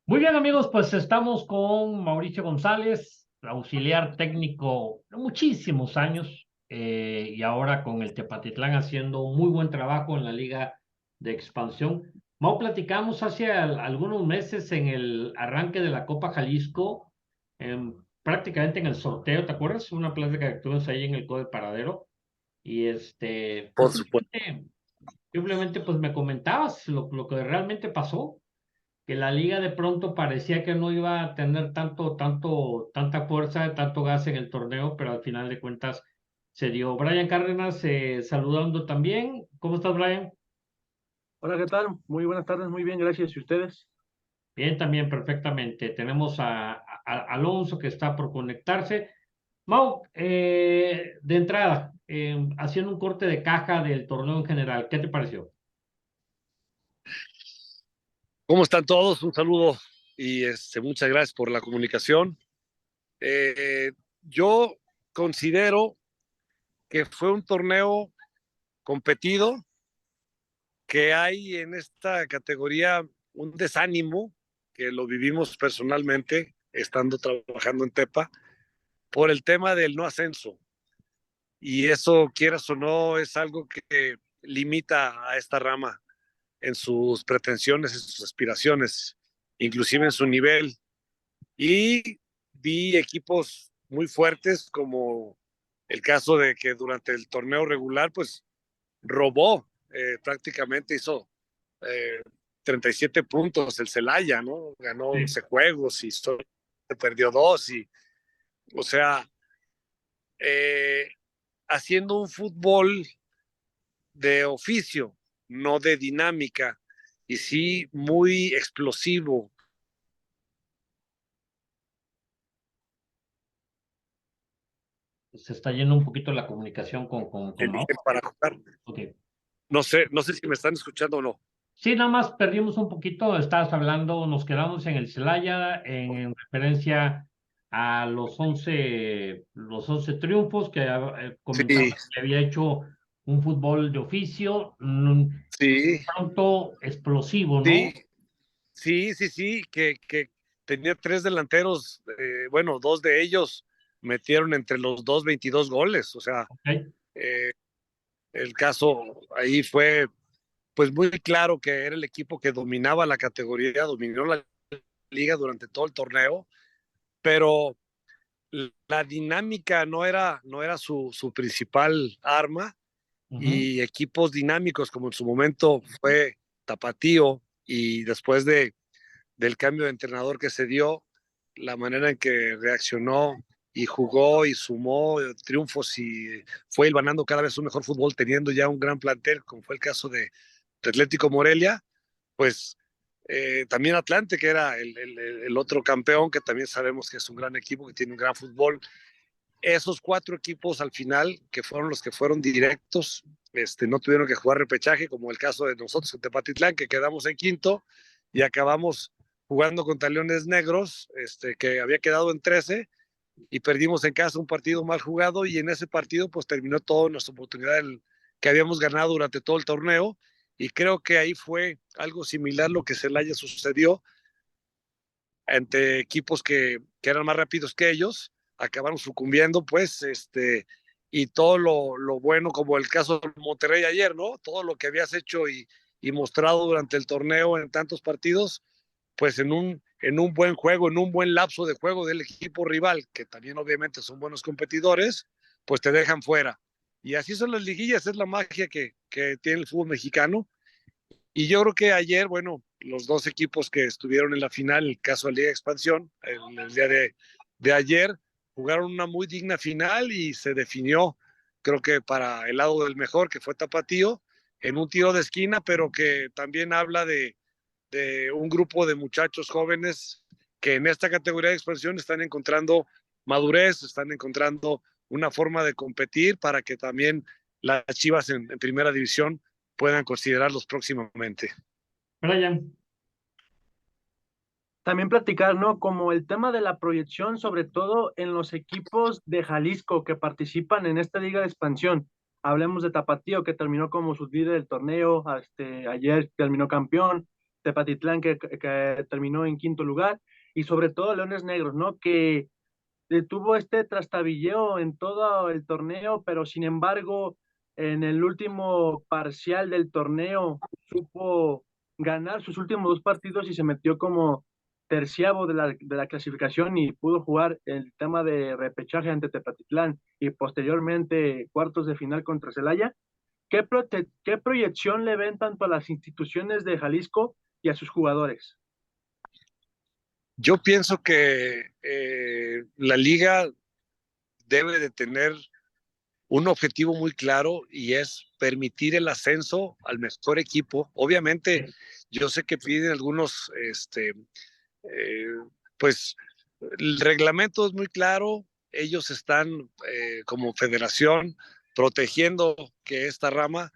Muy bien, amigos, pues estamos con Mauricio González, auxiliar técnico de muchísimos años, y ahora con el Tepatitlán haciendo un muy buen trabajo en la Liga de Expansión. Mau, platicamos hace algunos meses en el arranque de la Copa Jalisco, prácticamente en el sorteo, ¿te acuerdas? Una plática que tuvimos ahí en el Code Paradero. Y pues Por supuesto. simplemente pues me comentabas lo que realmente pasó, que la liga de pronto parecía que no iba a tener tanta fuerza, tanto gas en el torneo, pero al final de cuentas se dio. Brian Cárdenas, saludando también. ¿Cómo estás, Brian? Hola, ¿qué tal? Muy buenas tardes, muy bien, gracias. ¿Y ustedes? Bien, también perfectamente. Tenemos a Alonso que está por conectarse. Mau, de entrada, haciendo un corte de caja del torneo en general, ¿qué te pareció? ¿Cómo están todos? Un saludo y muchas gracias por la comunicación. Yo considero que fue un torneo competido, que hay en esta categoría un desánimo, que lo vivimos personalmente estando trabajando en Tepa, por el tema del no ascenso. Y eso, quieras o no, es algo que limita a esta rama en sus pretensiones, en sus aspiraciones, inclusive en su nivel. Y vi equipos muy fuertes, como el caso de que durante el torneo regular, pues robó, prácticamente hizo eh, 37 puntos el Celaya, ¿no? Ganó Sí. 11 juegos y solo perdió 2. Y, o sea, eh, haciendo un fútbol de oficio, no de dinámica, y sí muy explosivo. Se está yendo un poquito la comunicación con Mau. Para jugar. Ok. No sé si me están escuchando o no. Sí, nada más perdimos un poquito, estabas hablando, nos quedamos en el Celaya en referencia a los once triunfos que comentaba Sí, que había hecho un fútbol de oficio, sí, pronto explosivo, sí, ¿no? sí, que tenía tres delanteros, bueno, dos de ellos metieron entre los dos 22 goles. O sea, Ok. eh, el caso ahí fue pues muy claro que era el equipo que dominaba la categoría, dominó la liga durante todo el torneo, pero la dinámica no era su principal arma. Ujú. Y equipos dinámicos como en su momento fue Tapatío, y después del cambio de entrenador que se dio, la manera en que reaccionó y jugó y sumó triunfos y fue ganando cada vez un mejor fútbol, teniendo ya un gran plantel, como fue el caso de Atlético Morelia. Pues también Atlante, que era el otro campeón, que también sabemos que es un gran equipo, que tiene un gran fútbol. Esos cuatro equipos al final, que fueron los que fueron directos, no tuvieron que jugar repechaje, como el caso de nosotros en Tepatitlán, que quedamos en quinto y acabamos jugando contra Leones Negros, que había quedado en 13, y perdimos en casa un partido mal jugado, y en ese partido pues terminó toda nuestra oportunidad que habíamos ganado durante todo el torneo. Y creo que ahí fue algo similar lo que Celaya sucedió ante equipos que eran más rápidos que ellos, acabaron sucumbiendo, pues, y todo lo bueno, como el caso de Monterrey ayer, ¿no? Todo lo que habías hecho y mostrado durante el torneo en tantos partidos, pues en un buen juego, en un buen lapso de juego del equipo rival, que también obviamente son buenos competidores, pues te dejan fuera. Y así son las liguillas, es la magia que tiene el fútbol mexicano. Y yo creo que ayer, bueno, los dos equipos que estuvieron en la final, el caso de Liga de Expansión, el día de ayer, jugaron una muy digna final y se definió, creo que para el lado del mejor, que fue Tapatío, en un tiro de esquina, pero que también habla de un grupo de muchachos jóvenes que en esta categoría de expansión están encontrando madurez, están encontrando una forma de competir para que también las Chivas en primera división puedan considerarlos próximamente. Brian. También platicar, ¿no? Como el tema de la proyección, sobre todo en los equipos de Jalisco que participan en esta liga de expansión. Hablemos de Tapatío, que terminó como sublíder del torneo, ayer terminó campeón, Tepatitlán, que terminó en quinto lugar, y sobre todo Leones Negros, ¿no? Que tuvo este trastabilleo en todo el torneo, pero sin embargo, en el último parcial del torneo supo ganar sus últimos dos partidos y se metió como terciavo de la clasificación y pudo jugar el tema de repechaje ante Tepatitlán y posteriormente cuartos de final contra Celaya. ¿Qué proyección le ven tanto a las instituciones de Jalisco y a sus jugadores? Yo pienso que la liga debe de tener un objetivo muy claro y es permitir el ascenso al mejor equipo. Obviamente, yo sé que piden algunos, eh, pues el reglamento es muy claro, ellos están como federación protegiendo que esta rama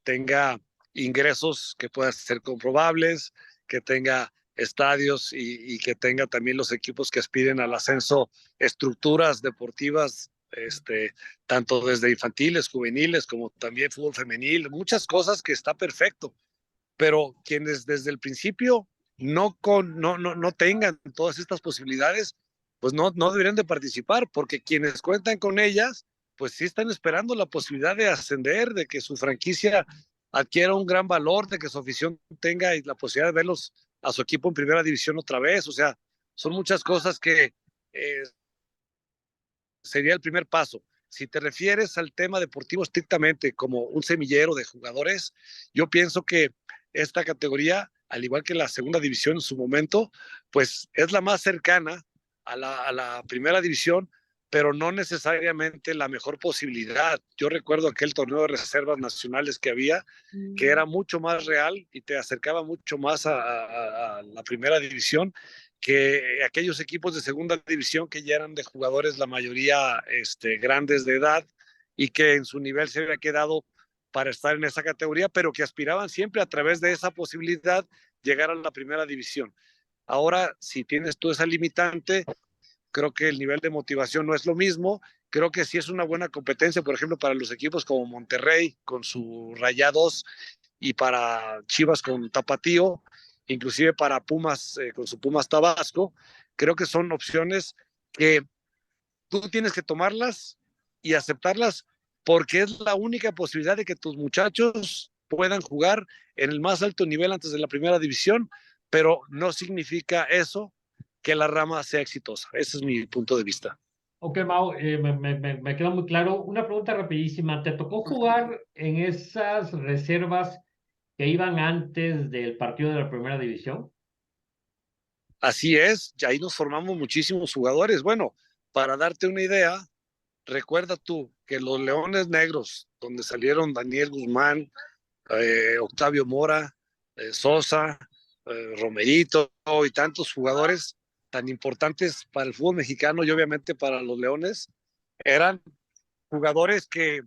tenga ingresos que puedan ser comprobables, que tenga estadios y que tenga también los equipos que aspiren al ascenso, estructuras deportivas, tanto desde infantiles, juveniles, como también fútbol femenil, muchas cosas que está perfecto, pero quienes desde el principio no tengan todas estas posibilidades, pues no deberían de participar, porque quienes cuentan con ellas, pues sí están esperando la posibilidad de ascender, de que su franquicia adquiera un gran valor, de que su afición tenga la posibilidad de verlos a su equipo en primera división otra vez. O sea, son muchas cosas que sería el primer paso. Si te refieres al tema deportivo estrictamente como un semillero de jugadores, yo pienso que esta categoría, al igual que la segunda división en su momento, pues es la más cercana a la primera división, pero no necesariamente la mejor posibilidad. Yo recuerdo aquel torneo de reservas nacionales que había, que era mucho más real y te acercaba mucho más a la primera división que aquellos equipos de segunda división que ya eran de jugadores, la mayoría grandes de edad, y que en su nivel se había quedado para estar en esa categoría, pero que aspiraban siempre a través de esa posibilidad llegar a la primera división. Ahora, si tienes tú esa limitante, creo que el nivel de motivación no es lo mismo. Creo que sí es una buena competencia, por ejemplo, para los equipos como Monterrey con su Rayados y para Chivas con Tapatío, inclusive para Pumas con su Pumas Tabasco. Creo que son opciones que tú tienes que tomarlas y aceptarlas porque es la única posibilidad de que tus muchachos puedan jugar en el más alto nivel antes de la primera división, pero no significa eso que la rama sea exitosa. Ese es mi punto de vista. Ok, Mau, me queda muy claro. Una pregunta rapidísima. ¿Te tocó jugar en esas reservas que iban antes del partido de la primera división? Así es, y ahí nos formamos muchísimos jugadores. Bueno, para darte una idea, recuerda tú que los Leones Negros, donde salieron Daniel Guzmán, Octavio Mora, Sosa, Romerito y tantos jugadores tan importantes para el fútbol mexicano y obviamente para los Leones, eran jugadores que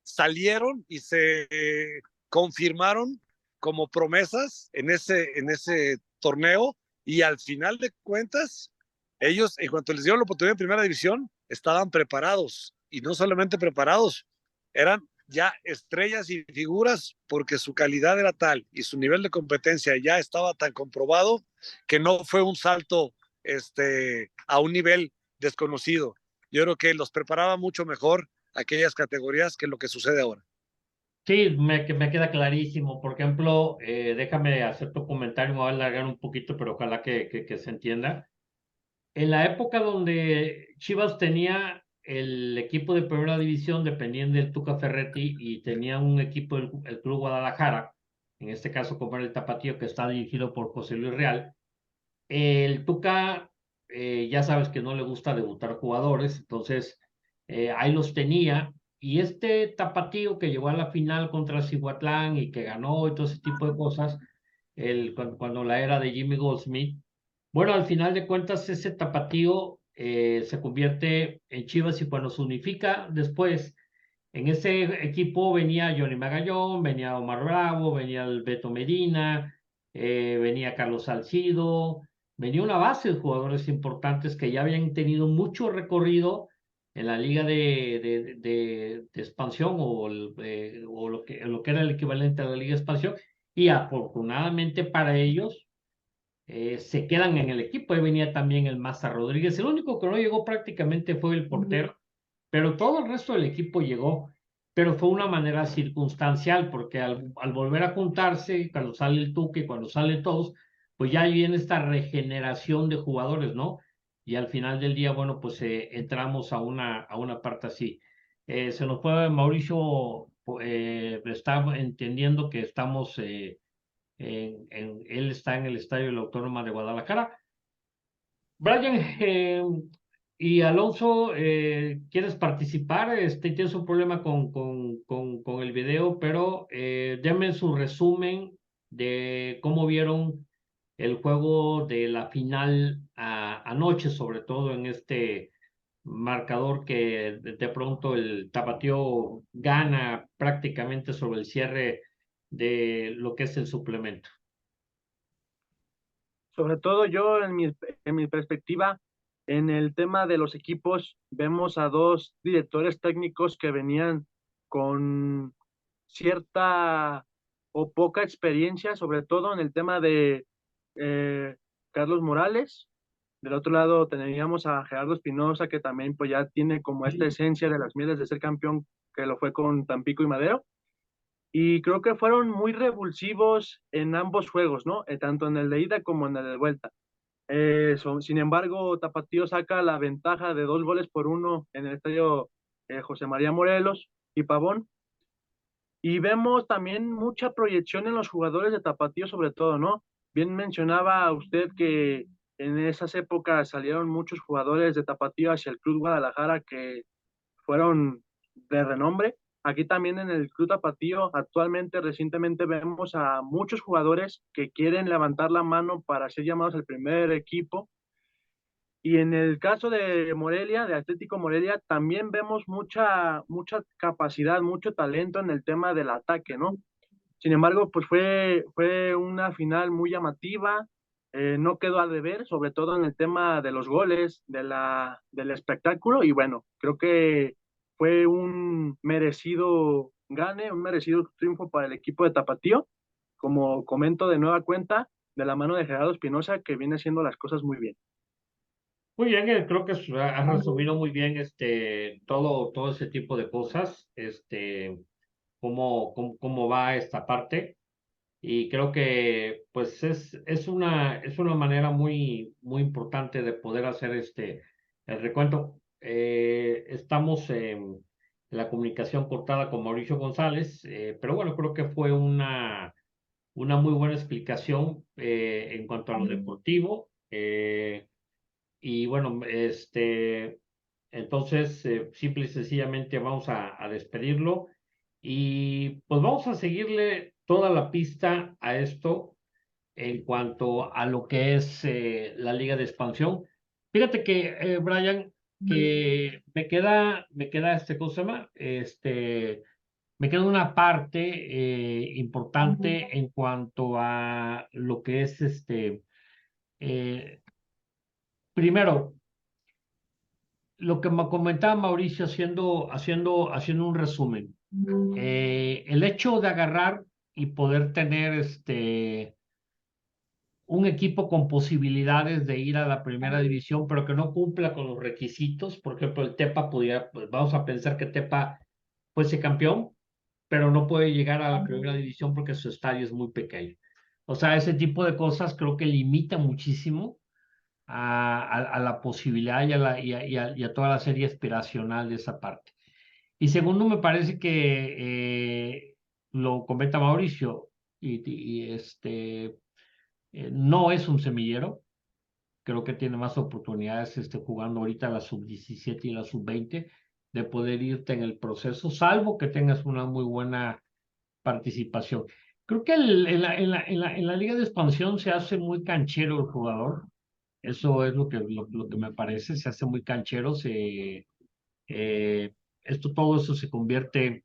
salieron y se confirmaron como promesas en ese torneo y al final de cuentas, ellos, en cuanto les dieron la oportunidad en primera división, estaban preparados y no solamente preparados, eran ya estrellas y figuras porque su calidad era tal y su nivel de competencia ya estaba tan comprobado que no fue un salto a un nivel desconocido. Yo creo que los preparaba mucho mejor aquellas categorías que lo que sucede ahora. Sí, me queda clarísimo. Por ejemplo, déjame hacer tu comentario, me voy a alargar un poquito, pero ojalá que se entienda. En la época donde Chivas tenía el equipo de primera división, dependiendo del Tuca Ferretti, y tenía un equipo, el Club Guadalajara, en este caso como era el Tapatío, que está dirigido por José Luis Real, el Tuca, ya sabes que no le gusta debutar jugadores, entonces ahí los tenía. Y este Tapatío que llegó a la final contra Cihuatlán y que ganó y todo ese tipo de cosas, cuando la era de Jimmy Goldsmith, bueno, al final de cuentas ese Tapatío se convierte en Chivas y cuando se unifica después, en ese equipo venía Johnny Magallón, venía Omar Bravo, venía el Beto Medina, venía Carlos Salcido, venía una base de jugadores importantes que ya habían tenido mucho recorrido en la liga de expansión o lo que era el equivalente a la liga de expansión, y afortunadamente para ellos se quedan en el equipo. Ahí venía también el Maza Rodríguez. El único que no llegó prácticamente fue el portero, pero todo el resto del equipo llegó, pero fue una manera circunstancial, porque al volver a juntarse, cuando sale el Tuque, cuando salen todos, pues ya viene esta regeneración de jugadores, ¿no? Y al final del día, bueno, pues entramos a una parte así. Se nos fue Mauricio, está entendiendo que estamos, él está en el Estadio de la Autónoma de Guadalajara. Brian, y Alonso, ¿quieres participar? Tienes un problema con el video, pero denme su resumen de cómo vieron el juego de la final anoche, sobre todo en este marcador que de pronto el Tapatío gana prácticamente sobre el cierre de lo que es el suplemento. Sobre todo yo, en mi perspectiva, en el tema de los equipos, vemos a dos directores técnicos que venían con cierta o poca experiencia, sobre todo en el tema de Carlos Morales. Del otro lado teníamos a Gerardo Espinosa, que también pues ya tiene como esta esencia de las mieles de ser campeón, que lo fue con Tampico y Madero. Y creo que fueron muy revulsivos en ambos juegos, ¿no? Tanto en el de ida como en el de vuelta. Sin embargo, Tapatío saca la ventaja de 2 goles por 1 en el estadio José María Morelos y Pavón. Y vemos también mucha proyección en los jugadores de Tapatío, sobre todo, ¿no? Bien mencionaba usted que en esas épocas salieron muchos jugadores de Tapatío hacia el Club Guadalajara que fueron de renombre. Aquí también en el Club Tapatío, actualmente, recientemente vemos a muchos jugadores que quieren levantar la mano para ser llamados al primer equipo. Y en el caso de Morelia, de Atlético Morelia, también vemos mucha capacidad, mucho talento en el tema del ataque, ¿no? Sin embargo, pues fue una final muy llamativa, no quedó a deber, sobre todo en el tema de los goles, del espectáculo, y bueno, creo que fue un merecido gane, un merecido triunfo para el equipo de Tapatío, como comento de nueva cuenta, de la mano de Gerardo Espinosa, que viene haciendo las cosas muy bien. Muy bien, creo que has resumido muy bien todo ese tipo de cosas, cómo va esta parte. Y creo que pues es una manera muy importante de poder hacer el recuento. Estamos en la comunicación cortada con Mauricio González, pero bueno, creo que fue una muy buena explicación en cuanto a lo deportivo. Y bueno, entonces simple y sencillamente vamos a despedirlo y pues vamos a seguirle toda la pista a esto en cuanto a lo que es la liga de expansión. Fíjate que, Brian, que me queda ¿cómo se llama? Me queda una parte importante en cuanto a lo que es eh, primero, lo que me comentaba Mauricio haciendo un resumen. El hecho de agarrar y poder tener un equipo con posibilidades de ir a la primera división, pero que no cumpla con los requisitos. Por ejemplo, el Tepa pudiera, pues vamos a pensar que Tepa fuese campeón, pero no puede llegar a la primera división porque su estadio es muy pequeño. O sea, ese tipo de cosas creo que limita muchísimo a la posibilidad y a toda la serie aspiracional de esa parte. Y segundo, me parece que lo comenta Mauricio, no es un semillero. Creo que tiene más oportunidades jugando ahorita la sub-17 y la sub-20 de poder irte en el proceso, salvo que tengas una muy buena participación. Creo que en la liga de expansión se hace muy canchero el jugador. Eso es lo que me parece, se hace muy canchero, eh, todo eso se convierte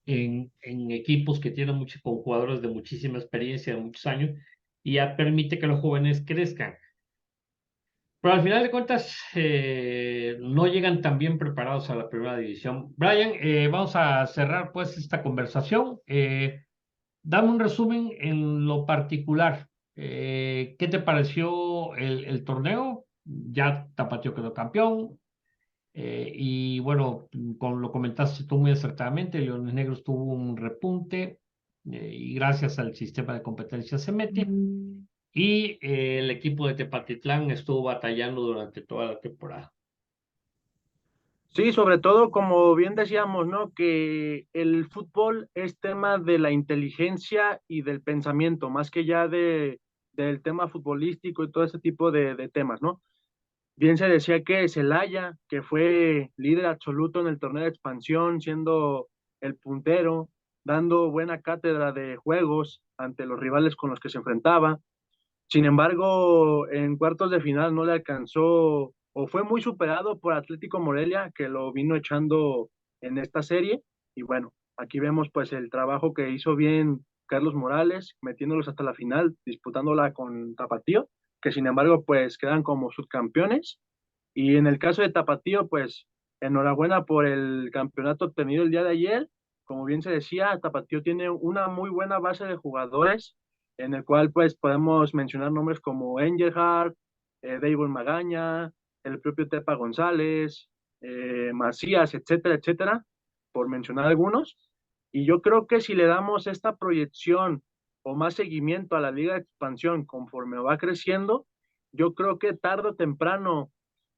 en equipos que tienen con jugadores de muchísima experiencia, de muchos años, y ya permite que los jóvenes crezcan. Pero al final de cuentas, no llegan tan bien preparados a la primera división. Brian, vamos a cerrar pues esta conversación. Dame un resumen en lo particular. ¿Qué te pareció el torneo? Ya Tapatío quedó campeón. Y bueno, como lo comentaste tú muy acertadamente, Leones Negros tuvo un repunte y gracias al sistema de competencia se mete. Y el equipo de Tepatitlán estuvo batallando durante toda la temporada. Sí, sobre todo, como bien decíamos, ¿no? Que el fútbol es tema de la inteligencia y del pensamiento, más que ya del tema futbolístico y todo ese tipo de temas, ¿no? Bien se decía que Celaya, que fue líder absoluto en el torneo de expansión, siendo el puntero, dando buena cátedra de juegos ante los rivales con los que se enfrentaba. Sin embargo, en cuartos de final no le alcanzó o fue muy superado por Atlético Morelia, que lo vino echando en esta serie. Y bueno, aquí vemos pues el trabajo que hizo bien Carlos Morales, metiéndolos hasta la final, disputándola con Tapatío, que sin embargo pues quedan como subcampeones. Y en el caso de Tapatío, pues enhorabuena por el campeonato obtenido el día de ayer. Como bien se decía, Tapatío tiene una muy buena base de jugadores en el cual pues podemos mencionar nombres como Engelhardt, David Magaña, el propio Tepa González, Macías, etcétera, etcétera, por mencionar algunos. Y yo creo que si le damos esta proyección o más seguimiento a la Liga de Expansión conforme va creciendo, yo creo que tarde o temprano,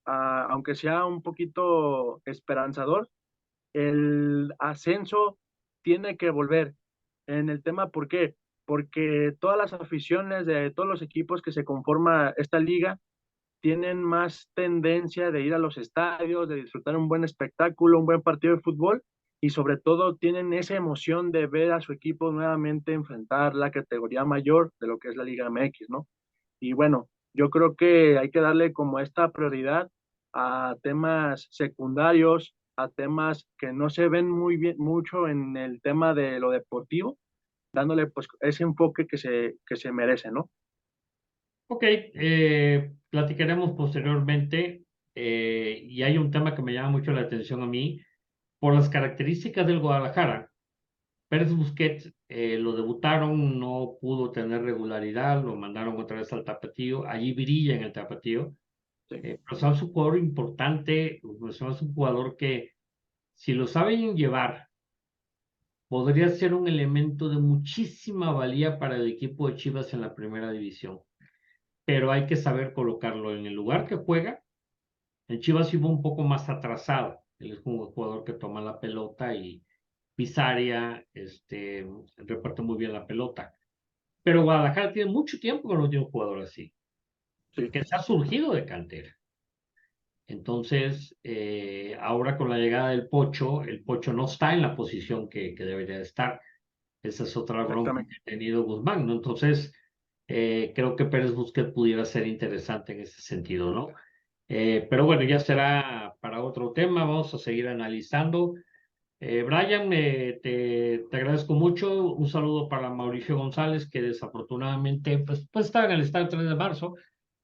aunque sea un poquito esperanzador, el ascenso tiene que volver. En el tema, ¿por qué? Porque todas las aficiones de todos los equipos que se conforma esta liga tienen más tendencia de ir a los estadios, de disfrutar un buen espectáculo, un buen partido de fútbol y sobre todo tienen esa emoción de ver a su equipo nuevamente enfrentar la categoría mayor de lo que es la Liga MX, ¿no? Y bueno, yo creo que hay que darle como esta prioridad a temas secundarios, a temas que no se ven muy bien, mucho en el tema de lo deportivo, dándole pues ese enfoque que se merece, ¿no? Ok, platicaremos posteriormente. Y hay un tema que me llama mucho la atención a mí. Por las características del Guadalajara, Pérez Busquets lo debutaron, no pudo tener regularidad, lo mandaron otra vez al Tapatío, allí brilla en el Tapatío. Sí, Pero es un jugador importante, pues, es un jugador que si lo saben llevar, podría ser un elemento de muchísima valía para el equipo de Chivas en la primera división. Pero hay que saber colocarlo en el lugar que juega. En Chivas iba un poco más atrasado. Él es un jugador que toma la pelota y pisa área, reparte muy bien la pelota. Pero Guadalajara tiene mucho tiempo que no tiene un jugador así, sí, que se ha surgido de cantera. Entonces, ahora con la llegada del Pocho, el Pocho no está en la posición que debería estar. Esa es otra bronca que exactamente. ha tenido Guzmán, ¿no? Entonces, creo que Pérez Busquets pudiera ser interesante en ese sentido, ¿no? Pero bueno, ya será para otro tema, vamos a seguir analizando. Brian, te agradezco mucho. Un saludo para Mauricio González, que desafortunadamente pues estaba en el estadio 3 de marzo,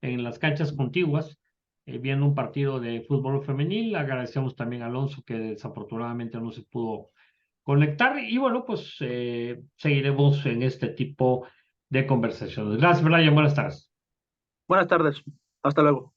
en las canchas contiguas, viendo un partido de fútbol femenil. Agradecemos también a Alonso, que desafortunadamente no se pudo conectar. Y bueno, pues seguiremos en este tipo de conversaciones. Gracias, Brian. Buenas tardes. Buenas tardes, hasta luego.